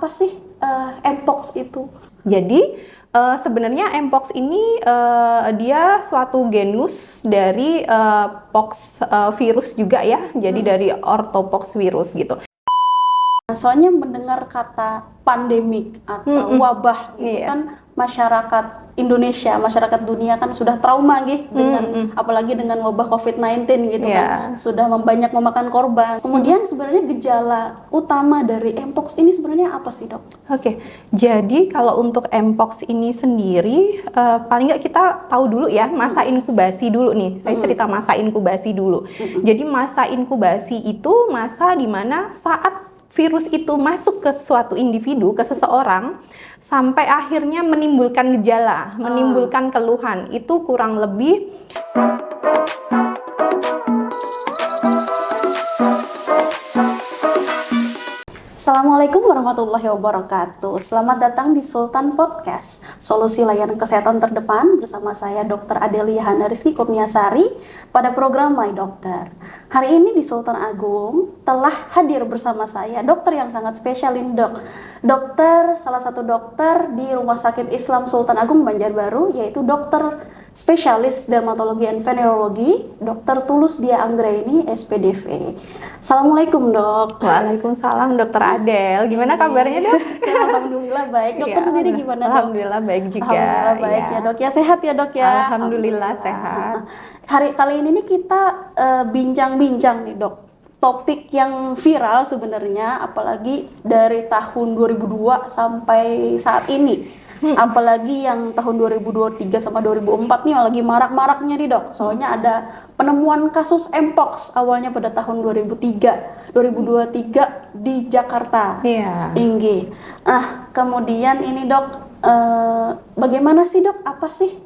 Apa sih mpox itu? Jadi sebenarnya mpox ini dia suatu genus dari pox virus juga ya. Jadi dari orthopox virus gitu. Soalnya mendengar kata pandemik atau wabah gitu kan masyarakat Indonesia, masyarakat dunia kan sudah trauma gitu dengan apalagi dengan wabah COVID-19 gitu kan. Sudah banyak memakan korban. Kemudian sebenarnya gejala utama dari mpox ini sebenarnya apa sih, Dok? Oke, jadi kalau untuk mpox ini sendiri, paling nggak kita tahu dulu ya masa inkubasi dulu nih. Saya cerita masa inkubasi dulu. Jadi masa inkubasi itu masa dimana saat virus itu masuk ke suatu individu, ke seseorang, sampai akhirnya menimbulkan gejala, menimbulkan keluhan. Itu kurang lebih Assalamualaikum warahmatullahi wabarakatuh. Selamat datang di Sultan Podcast, solusi layanan kesehatan terdepan bersama saya Dr. Adelia Hana Rizky Kurniasari pada program My Dokter. Hari ini di Sultan Agung telah hadir bersama saya dokter yang sangat spesial ini, salah satu dokter di Rumah Sakit Islam Sultan Agung Banjarbaru, yaitu dokter spesialis dermatologi dan venerologi, Dr. Tulus Dia Anggraini, SPDV. Assalamualaikum, Dok. Waalaikumsalam, Dokter Adel. Gimana kabarnya, Dok? Alhamdulillah baik. Dokter sendiri gimana, Dok? Alhamdulillah baik juga. Alhamdulillah baik ya, Dok. Ya sehat ya, Dok ya. Alhamdulillah sehat. Kali ini nih kita bincang-bincang nih, Dok. Topik yang viral sebenarnya, apalagi dari tahun 2002 sampai saat ini. Apalagi yang tahun 2023 sama 2004 nih lagi marak-maraknya nih, Dok. Soalnya ada penemuan kasus mpox awalnya pada tahun 2023 di Jakarta. Inggi. Kemudian ini, Dok, bagaimana sih, Dok? Apa sih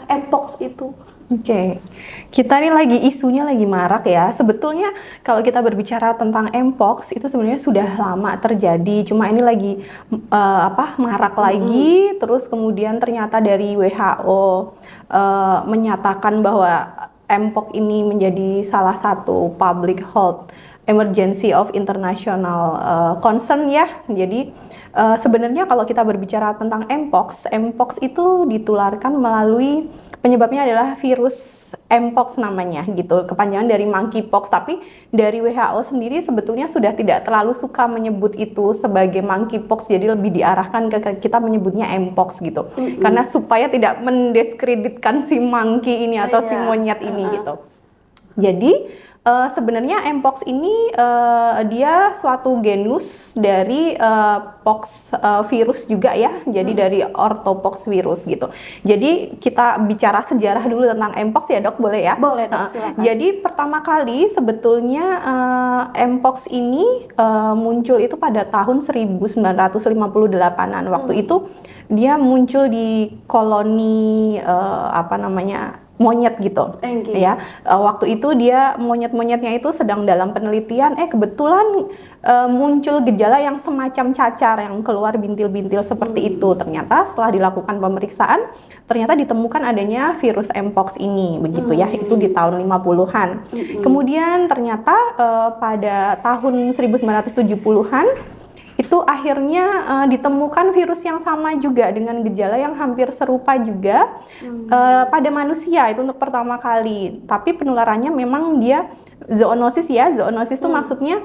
mpox itu? Oke, kita nih isunya lagi marak ya. Sebetulnya kalau kita berbicara tentang mpox itu sebenarnya sudah lama terjadi. Cuma ini lagi marak lagi. Terus kemudian ternyata dari WHO menyatakan bahwa mpox ini menjadi salah satu public health emergency of international concern ya. Jadi sebenarnya kalau kita berbicara tentang mpox itu ditularkan melalui penyebabnya adalah virus mpox namanya gitu, kepanjangan dari monkeypox. Tapi dari WHO sendiri sebetulnya sudah tidak terlalu suka menyebut itu sebagai monkeypox, jadi lebih diarahkan ke kita menyebutnya mpox gitu. Karena supaya tidak mendiskreditkan si monkey ini atau si monyet ini gitu. Jadi sebenarnya mpox ini dia suatu genus dari pox virus juga ya, jadi dari orthopox virus gitu. Jadi kita bicara sejarah dulu tentang mpox ya, Dok, boleh ya? Boleh, Dok, silakan. Jadi pertama kali sebetulnya mpox ini muncul itu pada tahun 1958-an. Waktu itu dia muncul di koloni monyet gitu. Ya. Waktu itu dia monyet-monyetnya itu sedang dalam penelitian, kebetulan muncul gejala yang semacam cacar yang keluar bintil-bintil seperti itu. Ternyata setelah dilakukan pemeriksaan, ternyata ditemukan adanya virus mpox ini begitu ya. Itu di tahun 50-an. Kemudian ternyata pada tahun 1970-an itu akhirnya ditemukan virus yang sama juga dengan gejala yang hampir serupa juga pada manusia, itu untuk pertama kali. Tapi penularannya memang dia zoonosis ya. Zoonosis itu maksudnya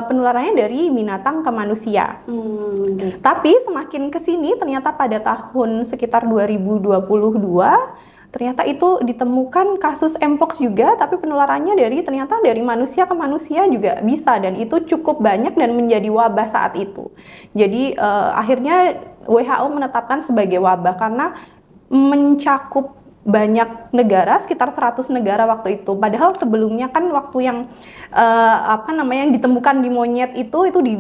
penularannya dari binatang ke manusia. Tapi semakin kesini ternyata pada tahun sekitar 2022 ternyata itu ditemukan kasus mpox juga, tapi penularannya ternyata dari manusia ke manusia juga bisa, dan itu cukup banyak dan menjadi wabah saat itu. Jadi akhirnya WHO menetapkan sebagai wabah karena mencakup banyak negara, sekitar 100 negara waktu itu. Padahal sebelumnya kan waktu yang yang ditemukan di monyet itu di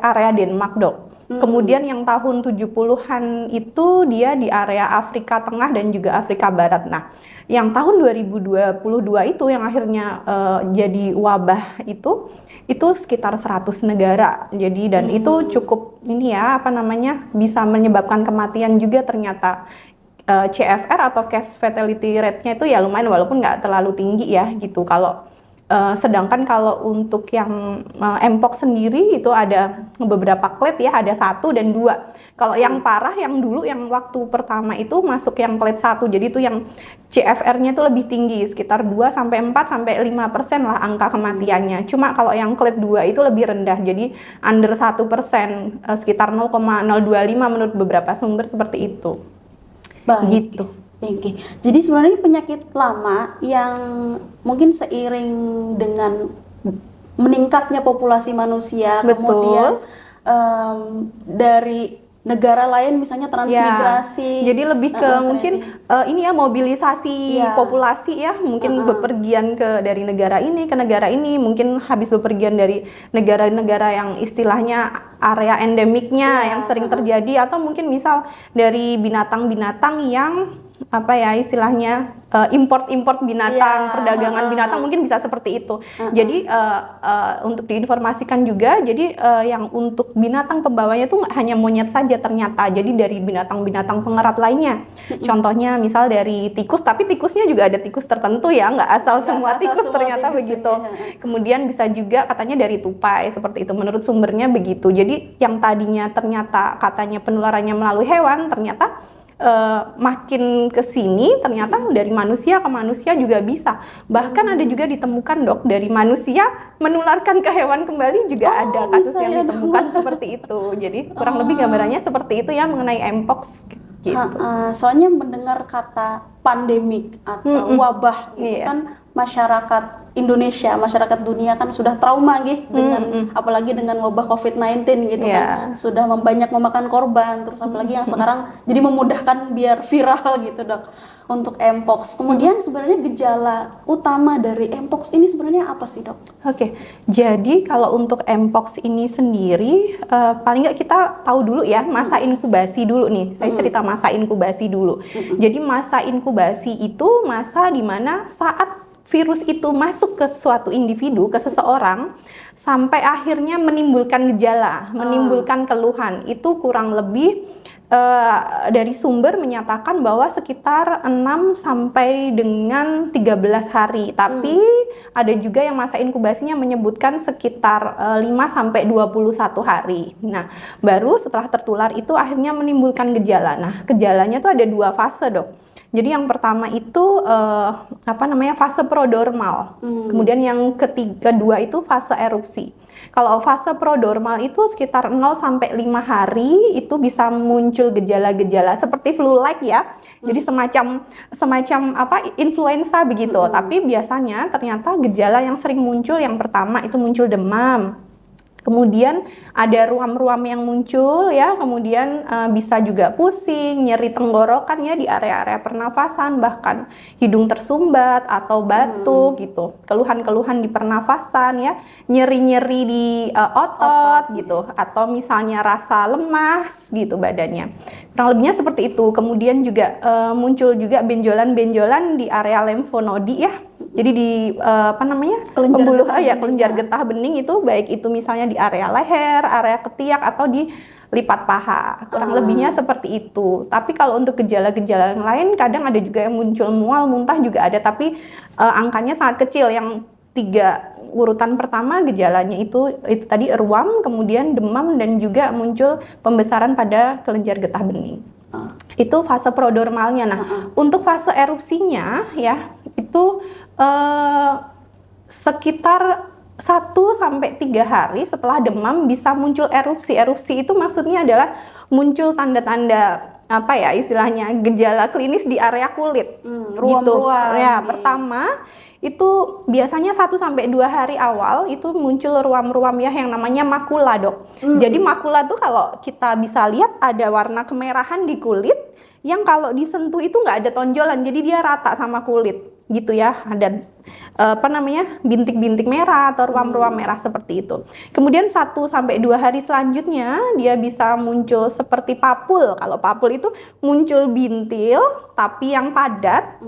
area Denmark, Dok. Kemudian yang tahun 70-an itu dia di area Afrika Tengah dan juga Afrika Barat. Nah, yang tahun 2022 itu yang akhirnya jadi wabah itu sekitar 100 negara. Jadi dan itu cukup bisa menyebabkan kematian juga ternyata. CFR atau case fatality rate-nya itu ya lumayan, walaupun nggak terlalu tinggi ya gitu. Kalau Sedangkan kalau untuk yang Mpox sendiri itu ada beberapa clade ya, ada 1 dan 2. Kalau yang parah yang dulu yang waktu pertama itu masuk yang clade 1, jadi itu yang CFR-nya itu lebih tinggi, sekitar 2 sampai 4 sampai 5% lah angka kematiannya. Cuma kalau yang clade 2 itu lebih rendah, jadi under 1%, sekitar 0,025 menurut beberapa sumber seperti itu. Baik. Gitu. Oke. Jadi sebenarnya ini penyakit lama yang mungkin seiring dengan meningkatnya populasi manusia, Betul. kemudian dari negara lain misalnya transmigrasi. Jadi lebih ke mungkin ini ya, mobilisasi populasi ya, mungkin bepergian dari negara ini ke negara ini, mungkin habis bepergian dari negara-negara yang istilahnya area endemiknya yang sering terjadi, atau mungkin misal dari binatang-binatang yang apa ya istilahnya import binatang, perdagangan binatang, mungkin bisa seperti itu. Jadi untuk diinformasikan juga, jadi yang untuk binatang pembawanya tuh nggak hanya monyet saja ternyata, jadi dari binatang-binatang pengerat lainnya. Contohnya misal dari tikus, tapi tikusnya juga ada tikus tertentu ya, nggak asal semua tikus ternyata begitu. Kemudian bisa juga katanya dari tupai, seperti itu menurut sumbernya begitu. Jadi yang tadinya ternyata katanya penularannya melalui hewan, ternyata makin ke sini ternyata dari manusia ke manusia juga bisa. Bahkan ada juga ditemukan dok, dari manusia menularkan ke hewan kembali juga ada kasus yang ditemukan seperti itu. Jadi kurang lebih gambarannya seperti itu ya mengenai Mpox gitu. Soalnya mendengar kata pandemik atau wabah itu kan masyarakat Indonesia, masyarakat dunia kan sudah trauma gitu dengan apalagi dengan wabah COVID-19 gitu kan, sudah banyak memakan korban, terus apalagi yang sekarang jadi memudahkan biar viral gitu dok untuk Mpox. Kemudian sebenarnya gejala utama dari Mpox ini sebenarnya apa sih dok? Oke, jadi kalau untuk Mpox ini sendiri paling nggak kita tahu dulu ya masa inkubasi dulu nih. Saya cerita masa inkubasi dulu. Jadi masa inkubasi itu masa dimana saat virus itu masuk ke suatu individu, ke seseorang, sampai akhirnya menimbulkan gejala, menimbulkan keluhan. Itu kurang lebih dari sumber menyatakan bahwa sekitar 6 sampai dengan 13 hari. Tapi ada juga yang masa inkubasinya menyebutkan sekitar 5 sampai 21 hari. Nah, baru setelah tertular itu akhirnya menimbulkan gejala. Nah, gejalanya tuh ada 2 fase, dok. Jadi yang pertama itu fase prodormal. Kemudian yang kedua itu fase erupsi. Kalau fase prodormal itu sekitar 0 sampai 5 hari itu bisa muncul gejala-gejala seperti flu-like ya. Jadi semacam influenza begitu. Tapi biasanya ternyata gejala yang sering muncul, yang pertama itu muncul demam. Kemudian ada ruam-ruam yang muncul ya, kemudian bisa juga pusing, nyeri tenggorokan ya di area-area pernafasan, bahkan hidung tersumbat atau batuk gitu. Keluhan-keluhan di pernafasan ya, nyeri-nyeri di otot gitu, atau misalnya rasa lemas gitu badannya. Kurang lebihnya seperti itu. Kemudian juga muncul juga benjolan-benjolan di area limfonodi ya. Jadi di kelenjar getah bening itu, baik itu misalnya di area leher, area ketiak atau di lipat paha. Kurang lebihnya seperti itu. Tapi kalau untuk gejala-gejala yang lain kadang ada juga yang muncul mual, muntah juga ada, tapi angkanya sangat kecil. Yang 3 urutan pertama gejalanya itu tadi ruam, kemudian demam, dan juga muncul pembesaran pada kelenjar getah bening. Itu fase prodormalnya. Nah, untuk fase erupsinya ya itu sekitar 1 sampai 3 hari setelah demam bisa muncul erupsi. Erupsi itu maksudnya adalah muncul tanda-tanda istilahnya gejala klinis di area kulit. Ruam-ruam. Ya, pertama itu biasanya 1 sampai 2 hari awal itu muncul ruam-ruam ya yang namanya makula, dok. Jadi makula tuh kalau kita bisa lihat ada warna kemerahan di kulit yang kalau disentuh itu nggak ada tonjolan, jadi dia rata sama kulit gitu ya, ada bintik-bintik merah atau ruam-ruam merah seperti itu. Kemudian 1 sampai 2 hari selanjutnya dia bisa muncul seperti papul. Kalau papul itu muncul bintil tapi yang padat.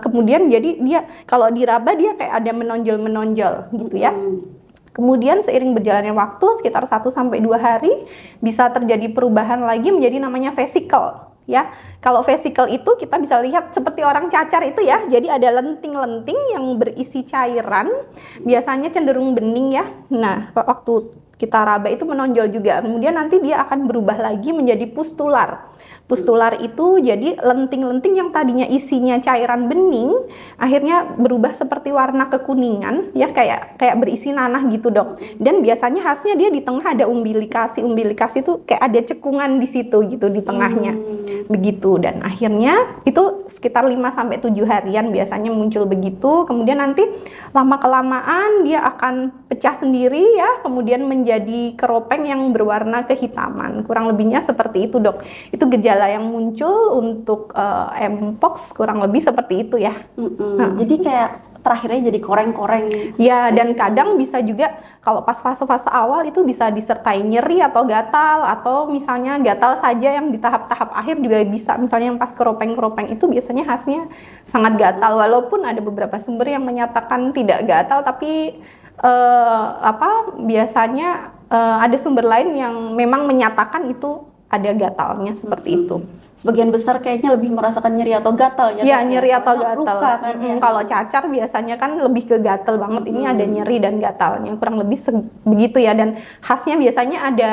Kemudian jadi dia kalau diraba dia kayak ada menonjol-menonjol gitu ya. Kemudian seiring berjalannya waktu sekitar 1 sampai 2 hari bisa terjadi perubahan lagi menjadi namanya vesicle. ya. Kalau vesicle itu kita bisa lihat seperti orang cacar itu ya. Jadi ada lenting-lenting yang berisi cairan, biasanya cenderung bening ya. Nah, waktu kita raba itu menonjol juga. Kemudian nanti dia akan berubah lagi menjadi pustular. Pustular itu jadi lenting-lenting yang tadinya isinya cairan bening, akhirnya berubah seperti warna kekuningan, ya kayak berisi nanah gitu dok. Dan biasanya khasnya dia di tengah ada umbilikasi. Umbilikasi itu kayak ada cekungan di situ gitu di tengahnya. Begitu, dan akhirnya itu sekitar 5-7 harian biasanya muncul begitu. Kemudian nanti lama-kelamaan dia akan pecah sendiri ya, kemudian menjadi keropeng yang berwarna kehitaman. Kurang lebihnya seperti itu dok. Itu gejala yang muncul untuk mpox, kurang lebih seperti itu ya. Jadi kayak terakhirnya jadi koreng-koreng. Ya, dan kadang bisa juga kalau pas fase-fase awal itu bisa disertai nyeri atau gatal, atau misalnya gatal saja yang di tahap-tahap akhir juga bisa. Misalnya yang pas keropeng-keropeng itu biasanya khasnya sangat gatal, walaupun ada beberapa sumber yang menyatakan tidak gatal, tapi biasanya ada sumber lain yang memang menyatakan itu ada gatalnya seperti itu. Sebagian besar kayaknya lebih merasakan nyeri atau gatal ya. Iya, nyeri atau gatal. Luka kan ya. Kalau cacar biasanya kan lebih ke gatal banget. Ini ada nyeri dan gatalnya, kurang lebih begitu ya. Dan khasnya biasanya ada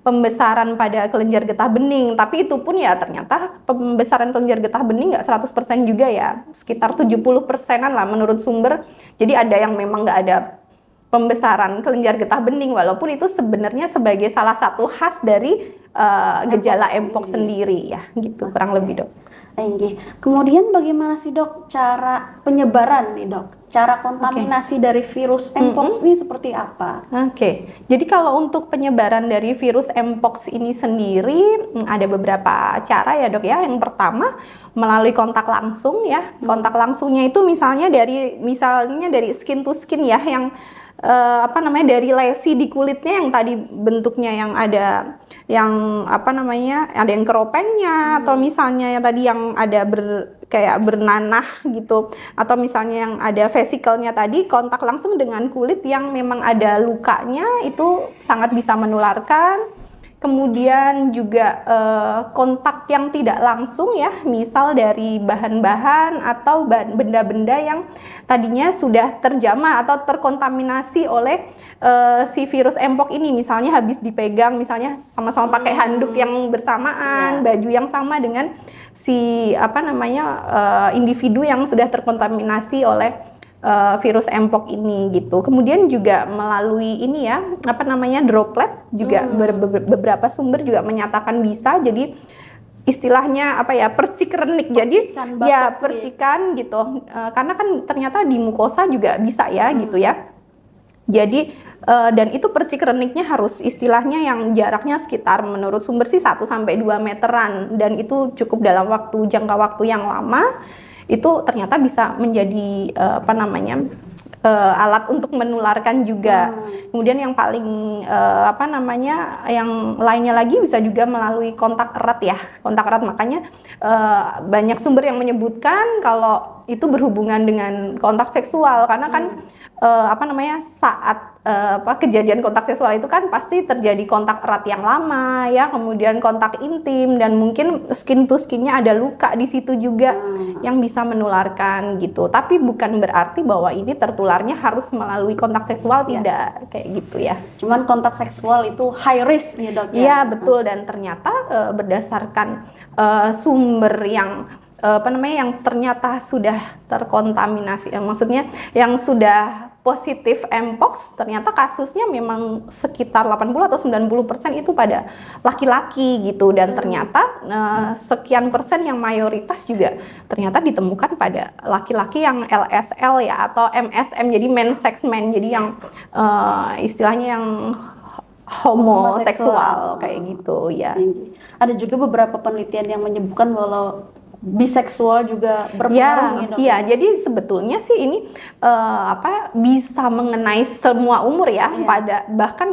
pembesaran pada kelenjar getah bening, tapi itu pun ya ternyata pembesaran kelenjar getah bening nggak 100% juga ya, sekitar 70%-an lah menurut sumber. Jadi ada yang memang nggak ada pembesaran kelenjar getah bening, walaupun itu sebenarnya sebagai salah satu khas dari gejala mpox sendiri ya, gitu kurang lebih dok. Kemudian bagaimana sih dok cara penyebaran nih dok? Cara kontaminasi dari virus mpox ini seperti apa? Jadi kalau untuk penyebaran dari virus mpox ini sendiri ada beberapa cara ya dok ya. Yang pertama melalui kontak langsung ya. Kontak langsungnya itu misalnya dari skin to skin ya, yang dari lesi di kulitnya yang tadi bentuknya yang ada ada yang keropengnya, atau misalnya yang tadi yang ada kayak bernanah gitu, atau misalnya yang ada vesikelnya tadi, kontak langsung dengan kulit yang memang ada lukanya itu sangat bisa menularkan. Kemudian juga kontak yang tidak langsung ya, misal dari bahan-bahan atau benda-benda yang tadinya sudah terjamah atau terkontaminasi oleh si virus mpox ini, misalnya habis dipegang, misalnya sama-sama pakai handuk yang bersamaan, baju yang sama dengan si individu yang sudah terkontaminasi oleh virus mpox ini gitu. Kemudian juga melalui ini ya, droplet juga beberapa sumber juga menyatakan bisa. Jadi istilahnya percik-renik. Jadi ya percikan gitu. Karena kan ternyata di mukosa juga bisa ya gitu ya. Jadi dan itu percik-reniknya harus istilahnya yang jaraknya sekitar menurut sumber sih 1-2 meteran, dan itu cukup dalam jangka waktu yang lama. Itu ternyata bisa menjadi alat untuk menularkan juga. Kemudian yang paling yang lainnya lagi bisa juga melalui kontak erat ya, kontak erat. Makanya banyak sumber yang menyebutkan kalau itu berhubungan dengan kontak seksual, karena kan saat kejadian kontak seksual itu kan pasti terjadi kontak erat yang lama ya, kemudian kontak intim, dan mungkin skin to skinnya ada luka di situ juga yang bisa menularkan gitu. Tapi bukan berarti bahwa ini tertularnya harus melalui kontak seksual, tidak kayak gitu ya. Cuman kontak seksual itu high risk nih dok ya. Iya betul, dan ternyata berdasarkan sumber yang yang ternyata sudah terkontaminasi, maksudnya yang sudah positif mpox, ternyata kasusnya memang sekitar 80 atau 90% itu pada laki-laki gitu, dan ternyata sekian persen yang mayoritas juga ternyata ditemukan pada laki-laki yang LSL ya, atau MSM, jadi men sex man, jadi yang istilahnya yang homoseksual kayak gitu ya. Ada juga beberapa penelitian yang menyebutkan bahwa biseksual juga berpengaruh ya dok? Iya, jadi sebetulnya sih ini bisa mengenai semua umur ya, bahkan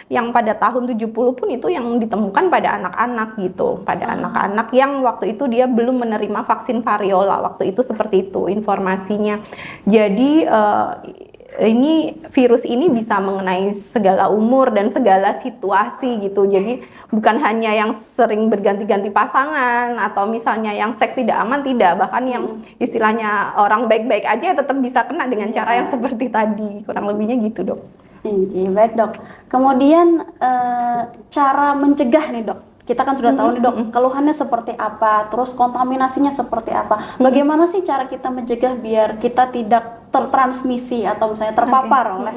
yang pada tahun 70 pun itu yang ditemukan pada anak-anak gitu, pada anak-anak yang waktu itu dia belum menerima vaksin variola, waktu itu seperti itu informasinya. Jadi ini virus ini bisa mengenai segala umur dan segala situasi gitu. Jadi bukan hanya yang sering berganti-ganti pasangan atau misalnya yang seks tidak aman, tidak. Bahkan yang istilahnya orang baik-baik aja tetap bisa kena dengan cara yang seperti tadi. Kurang lebihnya gitu, Dok. Oke, baik dok. Kemudian cara mencegah nih dok. Kita kan sudah tahu nih dok, keluhannya seperti apa, terus kontaminasinya seperti apa. Bagaimana sih cara kita mencegah biar kita tidak tertransmisi atau misalnya terpapar oleh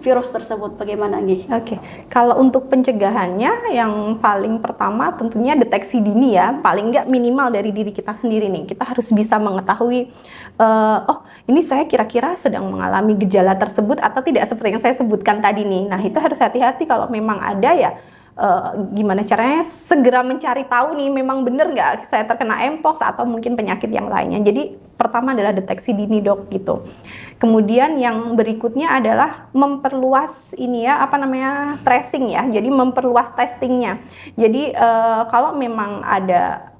virus tersebut? Bagaimana Nggih? Oke, kalau untuk pencegahannya yang paling pertama tentunya deteksi dini ya, paling nggak minimal dari diri kita sendiri nih. Kita harus bisa mengetahui, oh ini saya kira-kira sedang mengalami gejala tersebut atau tidak seperti yang saya sebutkan tadi nih. Nah itu harus hati-hati kalau memang ada ya. Gimana caranya segera mencari tahu nih memang bener nggak saya terkena mpox atau mungkin penyakit yang lainnya. Jadi pertama adalah deteksi dini dok gitu. Kemudian yang berikutnya adalah memperluas ini ya tracing ya. Jadi memperluas testingnya. Jadi kalau memang ada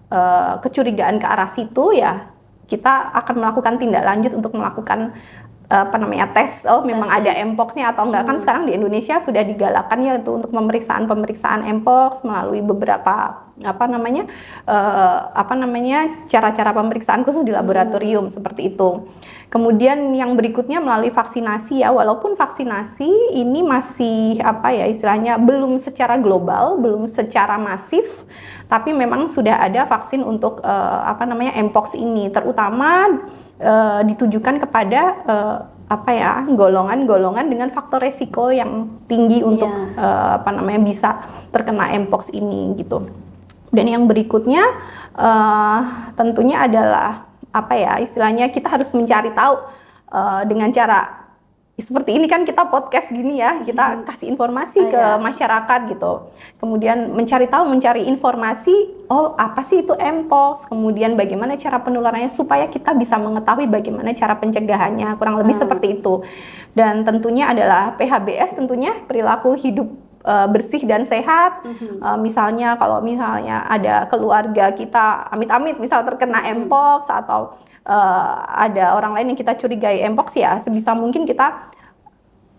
kecurigaan ke arah situ ya kita akan melakukan tindak lanjut untuk melakukan tes, memang ada mpox-nya atau enggak. Kan sekarang di Indonesia sudah digalakkan ya itu untuk pemeriksaan mpox melalui beberapa cara-cara pemeriksaan khusus di laboratorium seperti itu. Kemudian yang berikutnya melalui vaksinasi ya, walaupun vaksinasi ini masih istilahnya belum secara global, belum secara masif, tapi memang sudah ada vaksin untuk mpox ini, terutama ditujukan kepada golongan-golongan dengan faktor resiko yang tinggi untuk bisa terkena mpox ini gitu. Dan yang berikutnya tentunya adalah istilahnya kita harus mencari tahu dengan cara seperti ini kan kita podcast gini ya, kita kasih informasi ke masyarakat gitu. Kemudian mencari informasi, oh apa sih itu mpox, kemudian bagaimana cara penularannya supaya kita bisa mengetahui bagaimana cara pencegahannya, kurang lebih seperti itu. Dan tentunya adalah PHBS, tentunya perilaku hidup bersih dan sehat. Misalnya kalau misalnya ada keluarga kita amit-amit misal terkena mpox atau ada orang lain yang kita curigai mpox ya sebisa mungkin kita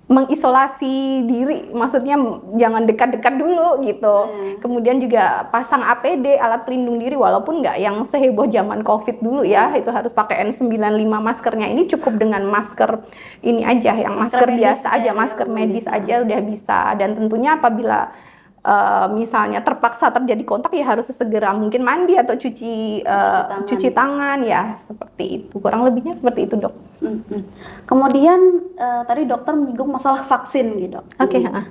mengisolasi diri, maksudnya jangan dekat-dekat dulu gitu. Kemudian juga pasang APD, alat pelindung diri, walaupun nggak yang seheboh zaman COVID dulu ya, itu harus pakai N95 maskernya. Ini cukup dengan masker ini aja, yang masker biasa aja, masker medis aja udah bisa. Dan tentunya apabila misalnya terpaksa terjadi kontak ya harus segera mungkin mandi atau cuci tangan ya, seperti itu. Kurang lebihnya seperti itu, Dok. Kemudian tadi dokter menyinggung masalah vaksin gitu.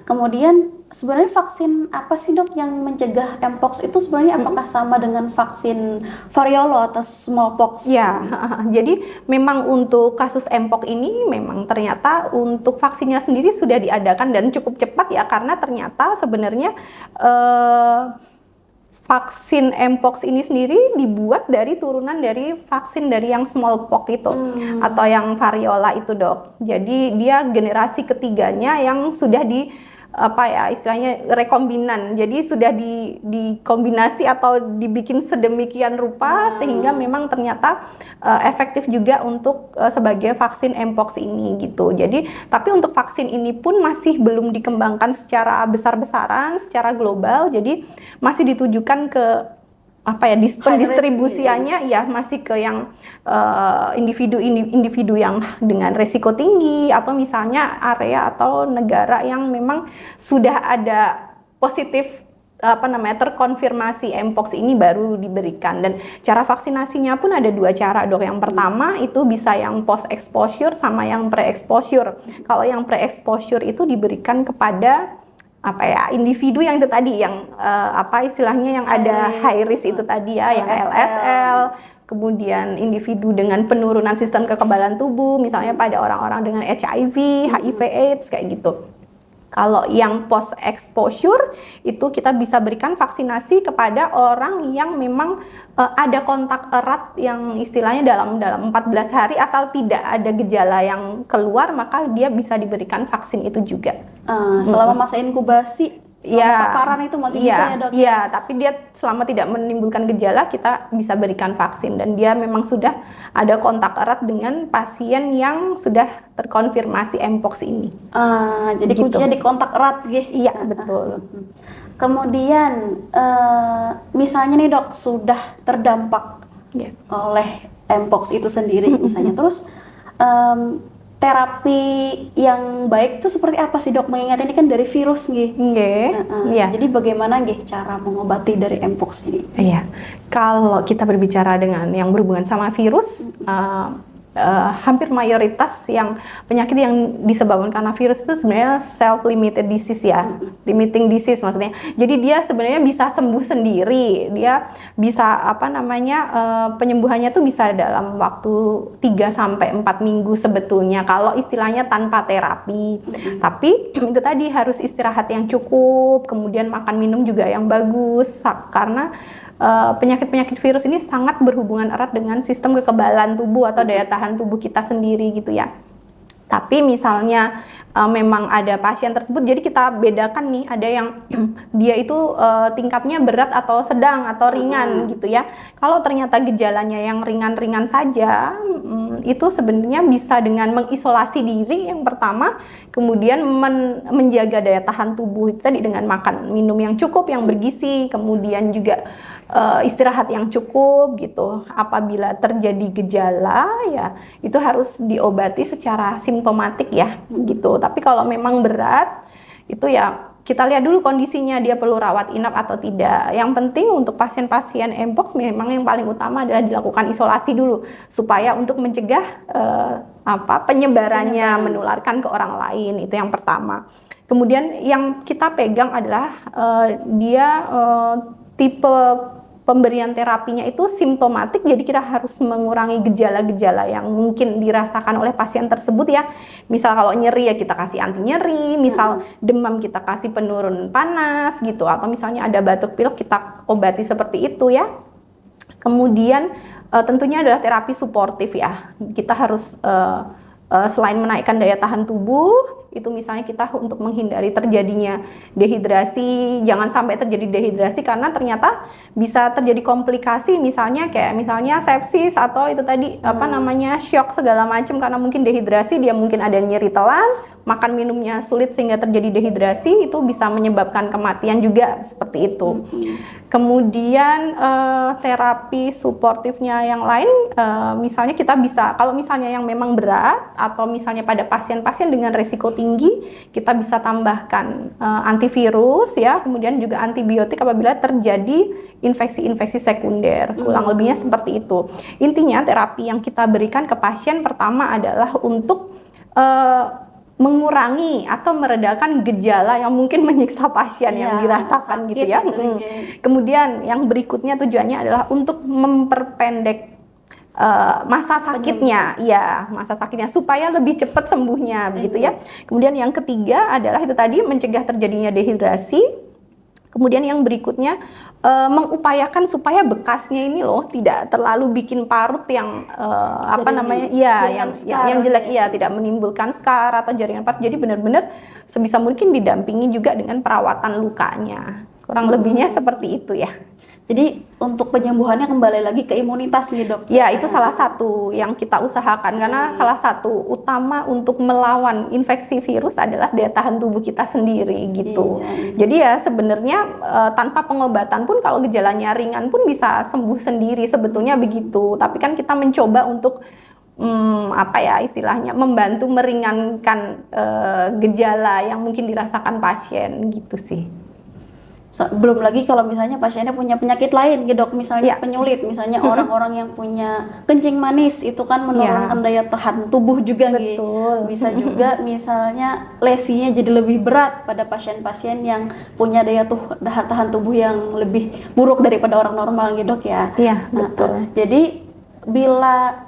Kemudian sebenarnya vaksin apa sih dok yang mencegah mpox itu sebenarnya apakah sama dengan vaksin variolo atau smallpox? Ya, jadi memang untuk kasus mpox ini memang ternyata untuk vaksinnya sendiri sudah diadakan dan cukup cepat ya, karena ternyata sebenarnya vaksin mpox ini sendiri dibuat dari turunan dari vaksin dari yang smallpox itu atau yang variola itu dok. Jadi dia generasi ketiganya yang sudah istilahnya rekombinan. Jadi sudah dikombinasi atau dibikin sedemikian rupa sehingga memang ternyata efektif juga untuk sebagai vaksin mpox ini gitu. Jadi tapi untuk vaksin ini pun masih belum dikembangkan secara besar-besaran, secara global. Jadi masih ditujukan ke pendistribusiannya ya masih ke yang individu yang dengan resiko tinggi atau misalnya area atau negara yang memang sudah ada positif terkonfirmasi mpox ini baru diberikan. Dan cara vaksinasinya pun ada dua cara dok. Yang pertama itu bisa yang post exposure sama yang pre exposure. Kalau yang pre exposure itu diberikan kepada individu yang itu tadi yang istilahnya yang ada high risk itu tadi ya, yang LSL, kemudian individu dengan penurunan sistem kekebalan tubuh misalnya pada orang-orang dengan HIV, HIV/AIDS kayak gitu. Kalau yang post exposure itu kita bisa berikan vaksinasi kepada orang yang memang ada kontak erat yang istilahnya dalam 14 hari asal tidak ada gejala yang keluar, maka dia bisa diberikan vaksin itu juga. Selama masa inkubasi Selama paparan itu masih bisa ya, Dok? Iya, tapi dia selama tidak menimbulkan gejala kita bisa berikan vaksin, dan dia memang sudah ada kontak erat dengan pasien yang sudah terkonfirmasi Mpox ini. Jadi Gitu. kuncinya di kontak erat gitu. Iya, betul. Kemudian misalnya nih, Dok, sudah terdampak Iya. oleh Mpox itu sendiri misalnya, terus terapi yang baik itu seperti apa sih, Dok? Mengingat ini kan dari virus nih. Nggih. Iya. Jadi bagaimana nggih cara mengobati dari Mpox ini? Iya, kalau kita berbicara dengan yang berhubungan sama virus, hampir mayoritas yang penyakit yang disebabkan karena virus itu sebenarnya self-limited disease ya, limiting disease maksudnya. Jadi dia sebenarnya bisa sembuh sendiri, dia bisa penyembuhannya tuh bisa dalam waktu 3 sampai 4 minggu sebetulnya kalau istilahnya tanpa terapi. Tapi itu tadi harus istirahat yang cukup, kemudian makan minum juga yang bagus karena penyakit-penyakit virus ini sangat berhubungan erat dengan sistem kekebalan tubuh atau daya tahan tubuh kita sendiri gitu ya. Tapi misalnya memang ada pasien tersebut, jadi kita bedakan nih, ada yang dia itu tingkatnya berat atau sedang atau ringan gitu ya. Kalau ternyata gejalanya yang ringan-ringan saja, itu sebenarnya bisa dengan mengisolasi diri yang pertama, kemudian menjaga daya tahan tubuh itu tadi dengan makan minum yang cukup, yang bergizi, kemudian juga istirahat yang cukup gitu. Apabila terjadi gejala ya itu harus diobati secara simptomatik ya gitu. Tapi kalau memang berat itu ya kita lihat dulu kondisinya, dia perlu rawat inap atau tidak. Yang penting untuk pasien-pasien Mpox memang yang paling utama adalah dilakukan isolasi dulu supaya untuk mencegah penyebarannya menularkan ke orang lain, itu yang pertama. Kemudian yang kita pegang adalah dia tipe pemberian terapinya itu simptomatik, jadi kita harus mengurangi gejala-gejala yang mungkin dirasakan oleh pasien tersebut ya. Misal kalau nyeri ya kita kasih anti nyeri, misal demam kita kasih penurun panas gitu, atau misalnya ada batuk pilek kita obati seperti itu ya. Kemudian tentunya adalah terapi suportif ya. Kita harus selain menaikkan daya tahan tubuh, itu misalnya kita untuk menghindari terjadinya dehidrasi, jangan sampai terjadi dehidrasi karena ternyata bisa terjadi komplikasi, misalnya sepsis atau itu tadi shock segala macam karena mungkin dehidrasi, dia mungkin ada nyeri telan, makan minumnya sulit sehingga terjadi dehidrasi, itu bisa menyebabkan kematian juga seperti itu. Kemudian terapi suportifnya yang lain, misalnya kita bisa, kalau misalnya yang memang berat atau misalnya pada pasien-pasien dengan resiko tinggi, kita bisa tambahkan antivirus ya, kemudian juga antibiotik apabila terjadi infeksi-infeksi sekunder. Kurang lebihnya seperti itu. Intinya terapi yang kita berikan ke pasien pertama adalah untuk mengurangi atau meredakan gejala yang mungkin menyiksa pasien yang dirasakan gitu ya. Kemudian yang berikutnya tujuannya adalah untuk memperpendek masa sakitnya, masa sakitnya supaya lebih cepat sembuhnya begitu ya. Kemudian yang ketiga adalah itu tadi mencegah terjadinya dehidrasi. Kemudian yang berikutnya mengupayakan supaya bekasnya ini loh tidak terlalu bikin parut yang yang jelek ya, tidak menimbulkan skar atau jaringan parut. Jadi benar-benar sebisa mungkin didampingi juga dengan perawatan lukanya. Kurang lebihnya seperti itu ya. Jadi untuk penyembuhannya kembali lagi ke imunitas nih, Dok. Ya, itu salah satu yang kita usahakan karena salah satu utama untuk melawan infeksi virus adalah daya tahan tubuh kita sendiri gitu. Jadi ya sebenarnya tanpa pengobatan pun kalau gejalanya ringan pun bisa sembuh sendiri sebetulnya begitu. Tapi kan kita mencoba untuk istilahnya membantu meringankan gejala yang mungkin dirasakan pasien gitu sih. Belum lagi kalau misalnya pasiennya punya penyakit lain gitu, Dok, misalnya penyulit, misalnya orang-orang yang punya kencing manis itu kan menurunkan daya tahan tubuh juga nih. Bisa juga misalnya lesinya jadi lebih berat pada pasien-pasien yang punya daya tahan tubuh yang lebih buruk daripada orang normal gitu, Dok ya. Iya, betul. Jadi bila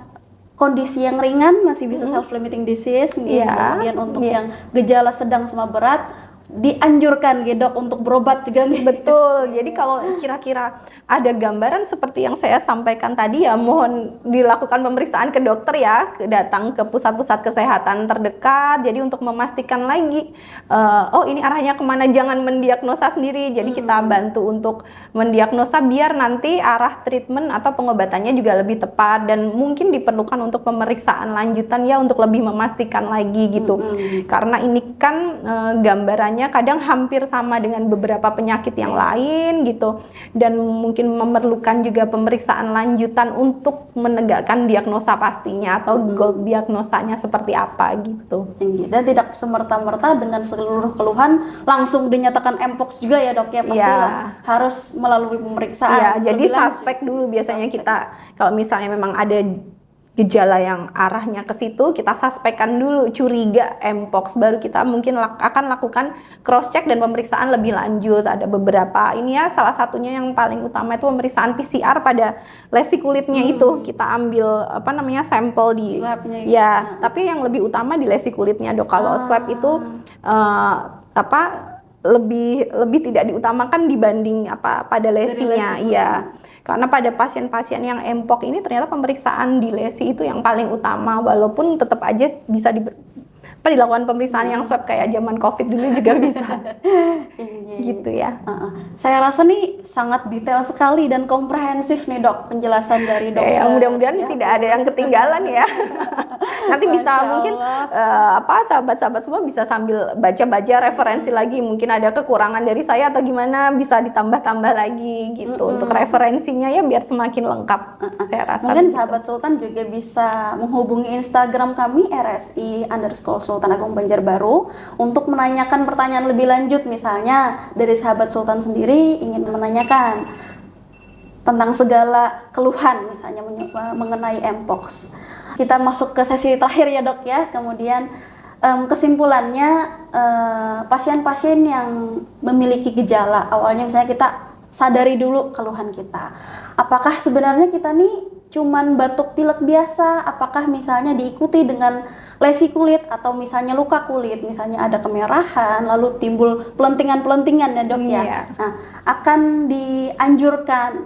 kondisi yang ringan masih bisa self-limiting disease, kemudian untuk yang gejala sedang sama berat dianjurkan gitu Dok untuk berobat juga nih. Betul. Jadi kalau kira-kira ada gambaran seperti yang saya sampaikan tadi ya, mohon dilakukan pemeriksaan ke dokter ya, datang ke pusat-pusat kesehatan terdekat. Jadi untuk memastikan lagi, oh ini arahnya kemana, jangan mendiagnosa sendiri. Jadi kita bantu untuk mendiagnosa biar nanti arah treatment atau pengobatannya juga lebih tepat, dan mungkin diperlukan untuk pemeriksaan lanjutan ya untuk lebih memastikan lagi gitu. Karena ini kan gambarannya kadang hampir sama dengan beberapa penyakit yang lain gitu, dan mungkin memerlukan juga pemeriksaan lanjutan untuk menegakkan diagnosa pastinya atau goal diagnosanya seperti apa gitu. Dan tidak semerta-merta dengan seluruh keluhan langsung dinyatakan Mpox juga ya Dok ya, pastilah harus melalui pemeriksaan. Ya, jadi lebih lanjut. suspek dulu biasanya kita kalau misalnya memang ada gejala yang arahnya ke situ, kita suspekkan dulu, curiga Mpox, baru kita mungkin akan lakukan cross check dan pemeriksaan lebih lanjut. Ada beberapa ini ya, salah satunya yang paling utama itu pemeriksaan PCR pada lesi kulitnya itu. Kita ambil sampel di swabnya ya, tapi yang lebih utama di lesi kulitnya Dok. Kalau swab itu lebih tidak diutamakan dibanding pada lesinya, iya. Karena pada pasien-pasien yang Mpox ini ternyata pemeriksaan di lesi itu yang paling utama, walaupun tetap aja bisa dilakukan pemeriksaan yang swab kayak zaman COVID dulu juga bisa. Gitu ya. Saya rasa nih sangat detail sekali dan komprehensif nih Dok penjelasan dari dokter. Ya, mudah-mudahan tidak ada yang ketinggalan ya. Nanti bisa mungkin sahabat-sahabat semua bisa sambil baca-baca referensi lagi, mungkin ada kekurangan dari saya atau gimana, bisa ditambah-tambah lagi gitu untuk referensinya ya biar semakin lengkap. Saya rasa mungkin sahabat Sultan juga bisa menghubungi Instagram kami RSI_Sultan Agung Banjarbaru untuk menanyakan pertanyaan lebih lanjut, misalnya dari sahabat Sultan sendiri ingin menanyakan tentang segala keluhan misalnya mengenai Mpox. Kita masuk ke sesi terakhir ya Dok ya. Kemudian kesimpulannya, pasien-pasien yang memiliki gejala awalnya misalnya kita sadari dulu keluhan kita. Apakah sebenarnya kita nih cuman batuk pilek biasa? Apakah misalnya diikuti dengan lesi kulit atau misalnya luka kulit, misalnya ada kemerahan lalu timbul pelentingan-pelentingan ya Dok ya. Nah, akan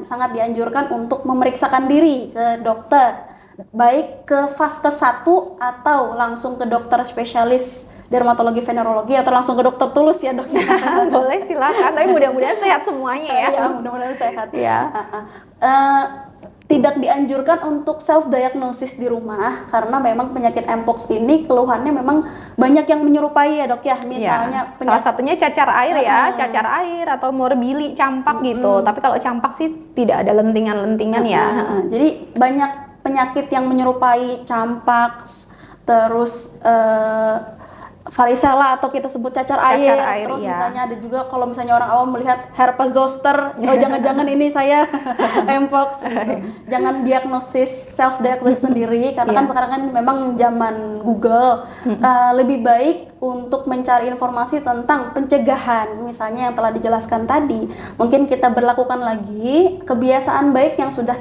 sangat dianjurkan untuk memeriksakan diri ke dokter, baik ke vaskes 1 atau langsung ke dokter spesialis dermatologi venerologi atau langsung ke dokter Tulus ya Dok ya. Boleh silakan, tapi mudah-mudahan sehat semuanya ya. Ya, mudah-mudahan sehat ya. Tidak dianjurkan untuk self diagnosis di rumah karena memang penyakit Mpox ini keluhannya memang banyak yang menyerupai ya Dok ya. Misalnya salah satunya cacar air ya, cacar air atau morbili, campak gitu. Tapi kalau campak sih tidak ada lentingan-lentingan ya. Jadi banyak penyakit yang menyerupai campak, terus varicella atau kita sebut cacar air. Terus misalnya ada juga kalau misalnya orang awam melihat herpes zoster, oh jangan-jangan ini saya Mpox. Jangan diagnosis, self diagnosis sendiri karena kan sekarang kan memang zaman Google. Lebih baik untuk mencari informasi tentang pencegahan, misalnya yang telah dijelaskan tadi. Mungkin kita berlakukan lagi kebiasaan baik yang sudah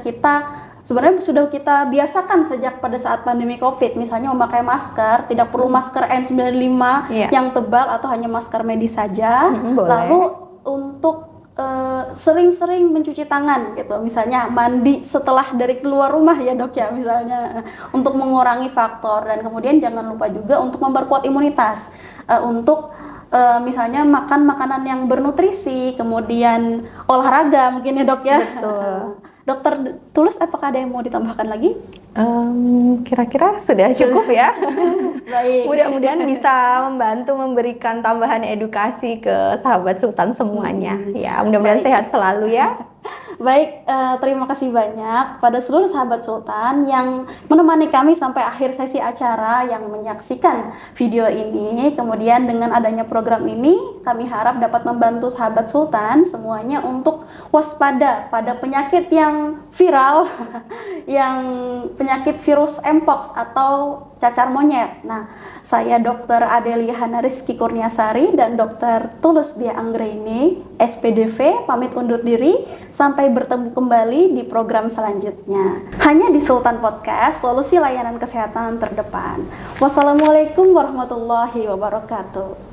kita biasakan sejak pada saat pandemi COVID, misalnya memakai masker, tidak perlu masker N95 yang tebal atau hanya masker medis saja. Lalu untuk sering-sering mencuci tangan gitu, misalnya mandi setelah dari keluar rumah ya Dok ya, misalnya untuk mengurangi faktor, dan kemudian jangan lupa juga untuk memperkuat imunitas, untuk misalnya makan makanan yang bernutrisi, kemudian olahraga mungkin ya Dok ya. Betul. Dokter Tulus, apakah ada yang mau ditambahkan lagi? Kira-kira sudah cukup ya. Baik. Mudah-mudahan bisa membantu memberikan tambahan edukasi ke sahabat Sultan semuanya. Ya, mudah-mudahan sehat selalu ya. Baik, terima kasih banyak pada seluruh sahabat Sultan yang menemani kami sampai akhir sesi acara, yang menyaksikan video ini. Kemudian dengan adanya program ini, kami harap dapat membantu sahabat Sultan semuanya untuk waspada pada penyakit yang viral, yang penyakit virus Mpox atau cacar monyet. Nah, saya Dr. Adelia Hana Rizky Kurniasari dan Dr. Tulus Dia Anggraini, SPDV, pamit undur diri. Sampai bertemu kembali di program selanjutnya. Hanya di Sultan Podcast, solusi layanan kesehatan terdepan. Wassalamualaikum warahmatullahi wabarakatuh.